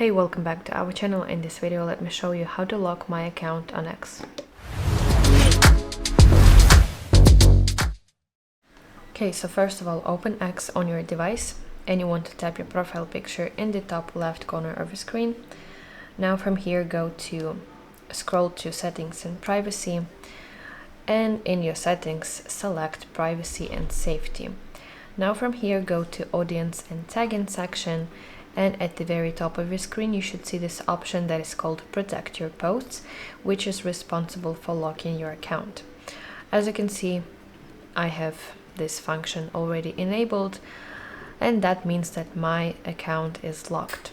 Hey, welcome back to our channel. In this video, let me show you how to lock my account on X. Okay, so first of all, open X on your device and you want to tap your profile picture in the top left corner of the screen. Now from here, scroll to settings and privacy, and in your settings, select privacy and safety. Now from here, go to audience and tagging section, and at the very top of your screen you should see this option that is called protect your posts, which is responsible for locking your account. As you can see, I have this function already enabled, and that means that my account is locked.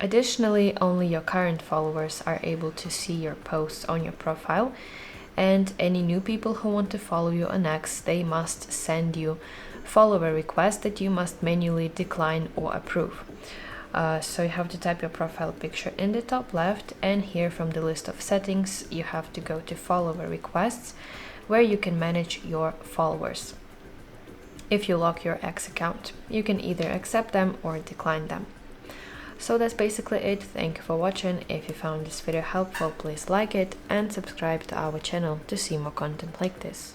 Additionally, only your current followers are able to see your posts on your profile, and any new people who want to follow you on X, they must send you follower requests that you must manually decline or approve. So you have to type your profile picture in the top left, and here from the list of settings you have to go to follower requests, where you can manage your followers. If you lock your X account, you can either accept them or decline them. So that's basically it. Thank you for watching. If you found this video helpful, please like it and subscribe to our channel to see more content like this.